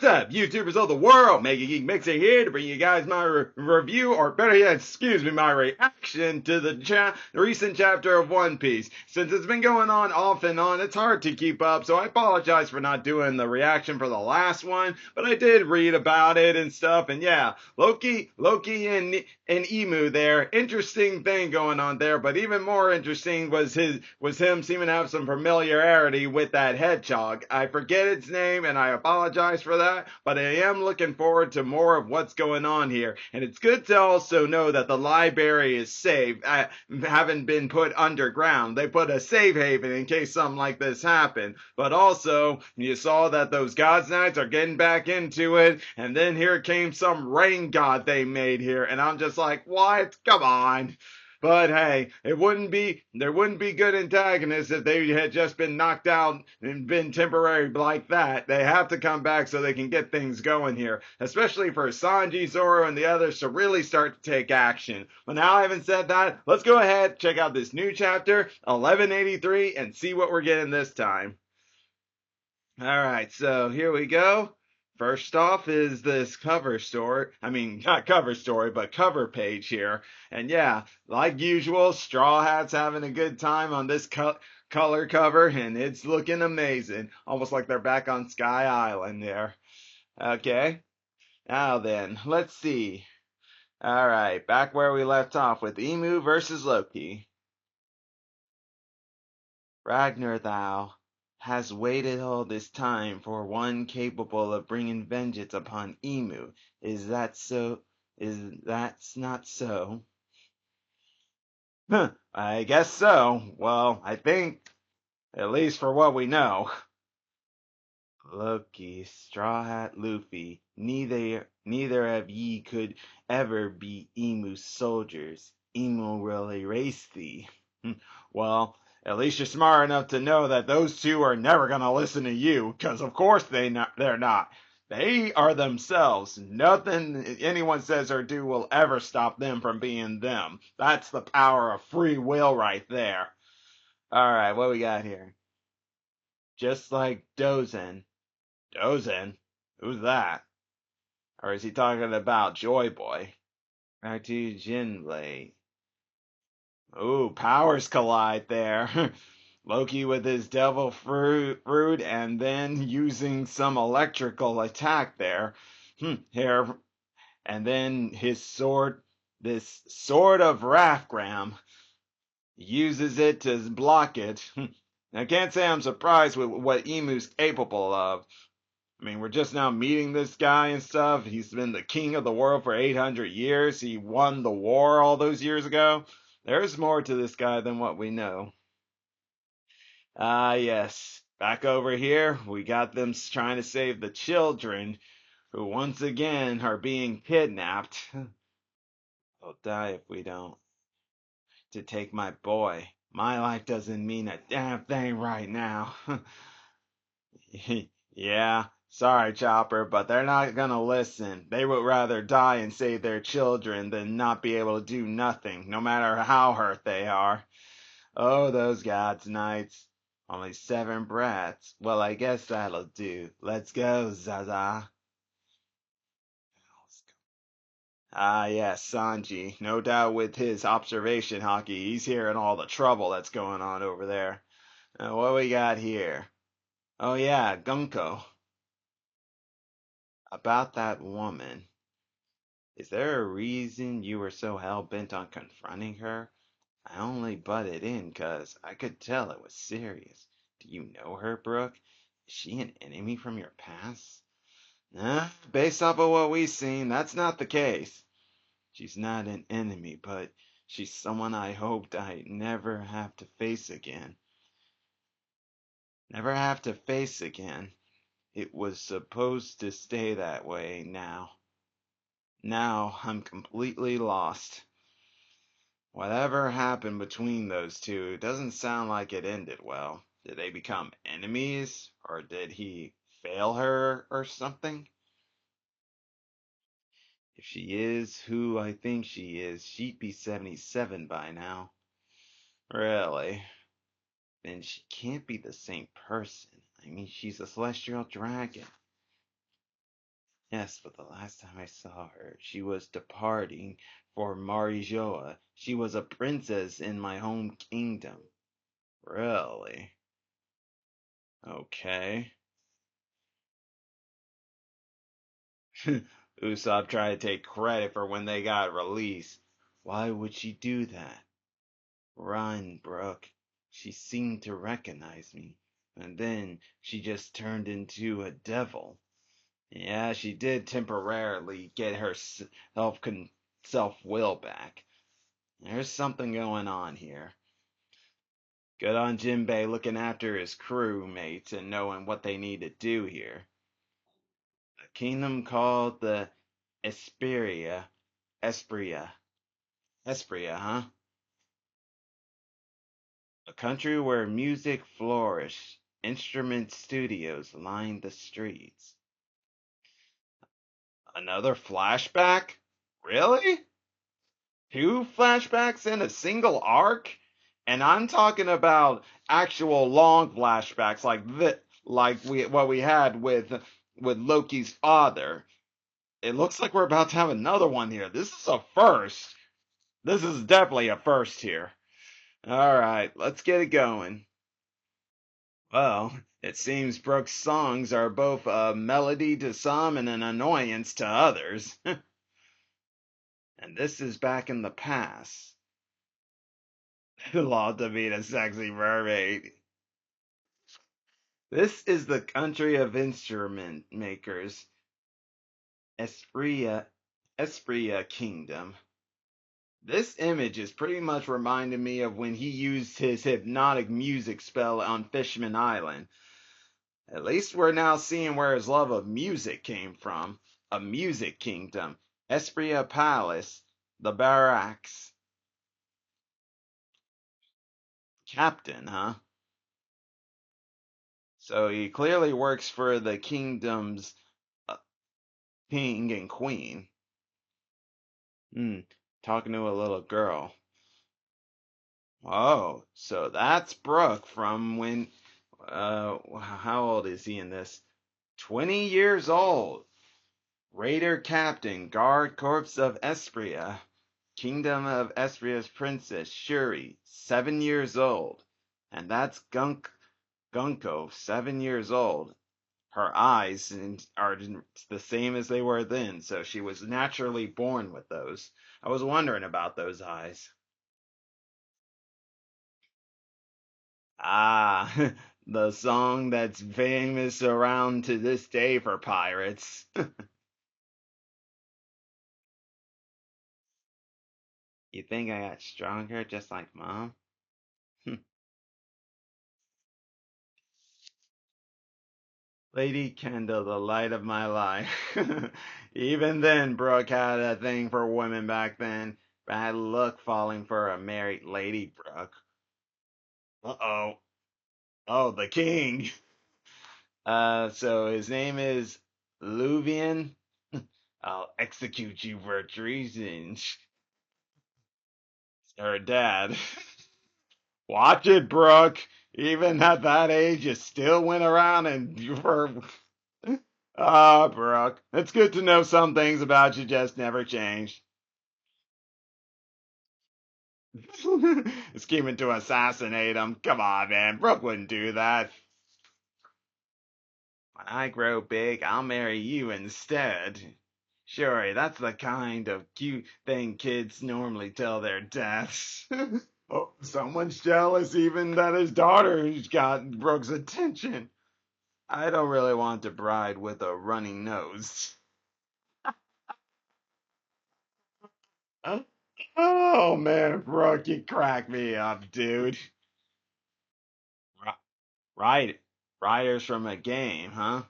up, YouTubers of the world? MegaGeekMixer here to bring you guys my review, or better yet, excuse me, my reaction to the recent chapter of One Piece. Since it's been going on off and on, it's hard to keep up, so I apologize for not doing the reaction for the last one, but I did read about it and stuff, and yeah, Loki and Emu there, interesting thing going on there, but even more interesting was him seeming to have some familiarity with that hedgehog. I forget its name, and I apologize for that, but I am looking forward to more of what's going on here. And it's good to also know that the library is safe, haven't been put underground. They put a safe haven in case something like this happened. But also, you saw that those God's Knights are getting back into it, and then here came some rain god they made here, and I'm just like, what? Come on. But hey, there wouldn't be good antagonists if they had just been knocked out and been temporary like that. They have to come back so they can get things going here, especially for Sanji, Zoro, and the others to really start to take action. But now, having said that, let's go ahead, check out this new chapter, 1183, and see what we're getting this time. Alright, so here we go. First off is this cover story. I mean, not cover story, but cover page here. And yeah, like usual, Straw Hat's having a good time on this color cover, and it's looking amazing. Almost like they're back on Sky Island there. Okay, now then, let's see. Alright, back where we left off with Emu versus Loki. Ragnar, thou has waited all this time for one capable of bringing vengeance upon Emu. Is that so? Is that not so? I guess so. Well, I think, at least for what we know. Loki, Straw Hat, Luffy, neither of ye could ever be Emu's soldiers. Emu will erase thee. Well, at least you're smart enough to know that those two are never gonna listen to you, because of course they're not. They are themselves. Nothing anyone says or do will ever stop them from being them. That's the power of free will right there. Alright, what we got here? Just like Dozen. Dozen? Who's that? Or is he talking about Joy Boy? Back to Jinbei. Ooh, powers collide there. Loki with his devil fruit and then using some electrical attack there. Here, and then his sword, this sword of Rafgram, uses it to block it. I can't say I'm surprised with what Emu's capable of. I mean, we're just now meeting this guy and stuff. He's been the king of the world for 800 years. He won the war all those years ago. There's more to this guy than what we know. Ah, yes. Back over here, we got them trying to save the children, who once again are being kidnapped. They'll die if we don't. To take my boy. My life doesn't mean a damn thing right now. Yeah, sorry, Chopper, but they're not gonna listen. They would rather die and save their children than not be able to do nothing, no matter how hurt they are. Oh, those God's Knights. Only 7 brats. Well, I guess that'll do. Let's go, Zaza. Ah, yes, Sanji. No doubt with his observation hockey, he's hearing all the trouble that's going on over there. What we got here? Oh, yeah, Gunko. About that woman. Is there a reason you were so hell-bent on confronting her? I only butted in 'cause I could tell it was serious. Do you know her, Brook? Is she an enemy from your past? Based off of what we've seen, that's not the case. She's not an enemy, but she's someone I hoped I'd never have to face again. Never have to face again. It was supposed to stay that way now. Now I'm completely lost. Whatever happened between those two doesn't sound like it ended well. Did they become enemies? Or did he fail her or something? If she is who I think she is, she'd be 77 by now. Really? Then she can't be the same person. I mean, she's a celestial dragon. Yes, but the last time I saw her, she was departing for Marijoa. She was a princess in my home kingdom. Really? Okay. Usopp tried to take credit for when they got released. Why would she do that? Run, Brooke. She seemed to recognize me. And then she just turned into a devil. Yeah, she did temporarily get her self-will back. There's something going on here. Good on Jinbei looking after his crew mates and knowing what they need to do here. A kingdom called the Esperia. Espria. Espria, huh? A country where music flourished. Instrument studios lined the streets. Another flashback? Really? Two flashbacks in a single arc? And I'm talking about actual long flashbacks what we had with Loki's father. It looks like we're about to have another one here. This is a first. This is definitely a first here. All right, let's get it going. Well, it seems Brooks' songs are both a melody to some and an annoyance to others. And this is back in the past. Law to be a sexy mermaid. This is the country of instrument makers, Espria, Espria Kingdom. This image is pretty much reminding me of when he used his hypnotic music spell on Fishman Island. At least we're now seeing where his love of music came from. A music kingdom. Espria Palace. The barracks. Captain, huh? So he clearly works for the kingdom's uh, king and queen. Hmm, talking to a little girl. Oh, so that's Brooke from when, how old is he in this? 20 years old. Raider Captain, Guard Corps of Espria. Kingdom of Espria's Princess, Shuri, 7 years old. And that's Gunko, 7 years old. Her eyes are the same as they were then, so she was naturally born with those. I was wondering about those eyes. Ah, the song that's famous around to this day for pirates. You think I got stronger just like mom? Lady Kendall, the light of my life. Even then, Brooke had a thing for women back then. Bad luck falling for a married lady, Brooke. Uh-oh. Oh, the king. So his name is Luvian. I'll execute you for treason. Her dad. Watch it, Brooke. Even at that age, you still went around and you were. Ah, Brooke. It's good to know some things about you just never changed. Scheming to assassinate him. Come on, man. Brooke wouldn't do that. When I grow big, I'll marry you instead. Sure, that's the kind of cute thing kids normally tell their dads. Oh, someone's jealous even that his daughter's got Brooke's attention. I don't really want a bride with a runny nose. Huh? Oh man, Brooke, you crack me up, dude. Ri- Right, riders from a game, huh?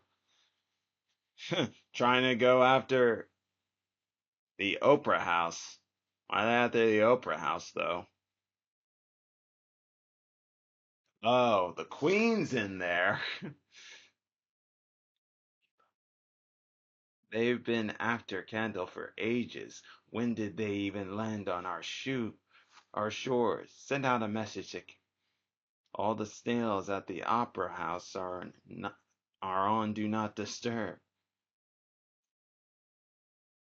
Trying to go after the Opera House. Why they after the Opera House, though? Oh, the Queen's in there. They've been after Kendall for ages. When did they even land on our shores? Send out a message to all the snails at the Opera House are on Do Not Disturb.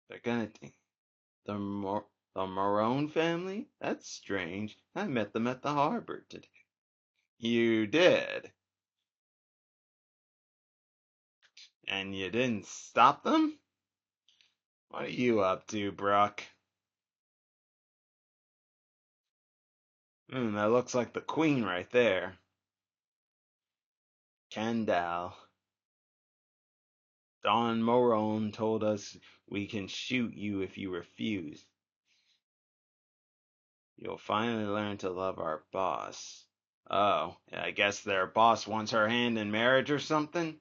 They're gonna think the Morone family? That's strange. I met them at the harbor today. You did? And you didn't stop them? What are you up to, Brook? That looks like the queen right there. Kendall. Don Morone told us we can shoot you if you refuse. You'll finally learn to love our boss. Oh, I guess their boss wants her hand in marriage or something?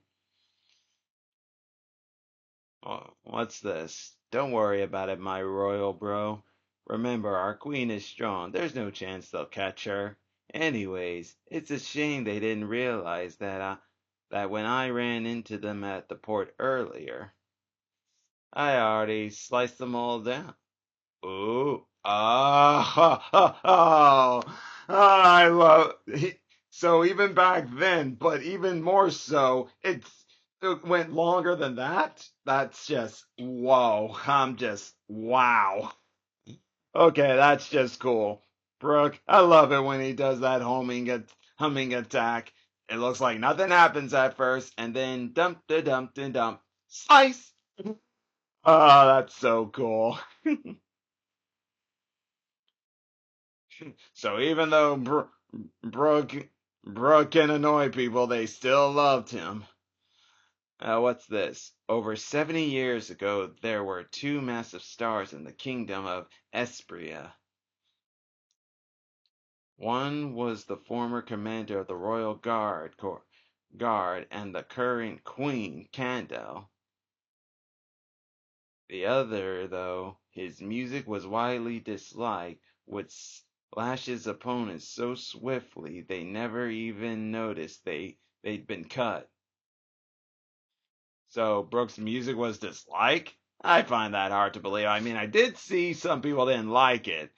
Oh, what's this? Don't worry about it, my royal bro. Remember, our queen is strong. There's no chance they'll catch her. Anyways, it's a shame they didn't realize that when I ran into them at the port earlier, I already sliced them all down. Ooh. Oh, I love so even back then, but even more so, it went longer than that. That's just whoa. I'm just wow. Okay, that's just cool. Brooke, I love it when he does that humming attack. It looks like nothing happens at first, and then dump da dump da dump. Slice! Oh, that's so cool. So even though Brooke Brooke can annoy people, they still loved him. What's this? Over 70 years ago, there were two massive stars in the kingdom of Espria. One was the former commander of the Royal Guard and the current Queen, Candle. The other, though, his music was widely disliked, would slash his opponents so swiftly they never even noticed they'd been cut. So Brooks' music was disliked? I find that hard to believe. I mean, I did see some people didn't like it,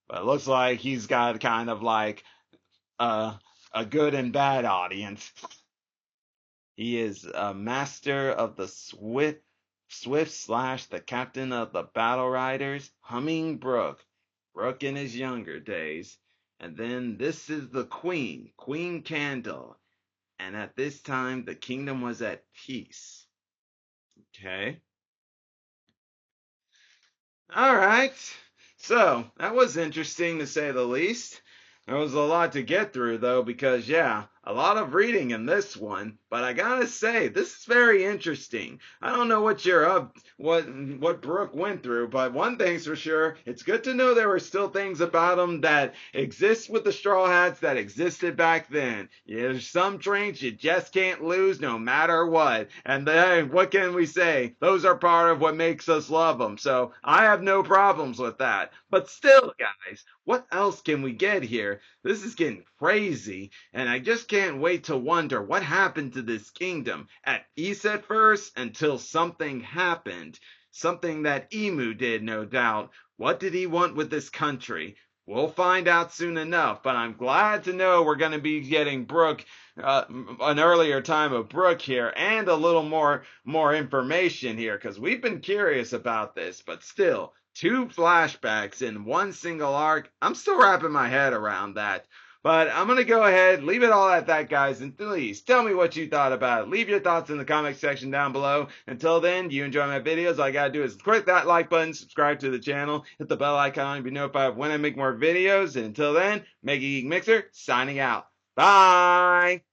but it looks like he's got kind of like a, a good and bad audience. He is a master of the swift slash the captain of the battle riders, Humming Brook, Brook in his younger days. And then this is the queen, Queen Candle. And at this time, the kingdom was at peace. Okay. All right. So that was interesting to say the least. There was a lot to get through though, because yeah, a lot of reading in this one. But I gotta say, this is very interesting. I don't know what what Brooke went through, but one thing's for sure, it's good to know there were still things about him that exist with the Straw Hats that existed back then. There's some traits you just can't lose no matter what. And then, what can we say? Those are part of what makes us love them. So I have no problems with that. But still, guys, what else can we get here? This is getting crazy, and I just can't wait to wonder what happened to this kingdom at peace at first until something happened. Something that Emu did, no doubt. What did he want with this country? We'll find out soon enough, but I'm glad to know we're going to be getting Brooke, an earlier time of Brooke here, and a little more information here, because we've been curious about this, but still, two flashbacks in one single arc. I'm still wrapping my head around that. But I'm going to go ahead, leave it all at that, guys, and please tell me what you thought about it. Leave your thoughts in the comment section down below. Until then, do you enjoy my videos? All you got to do is click that like button, subscribe to the channel, hit the bell icon to be notified when I make more videos. And until then, MegaGeekMixer signing out. Bye!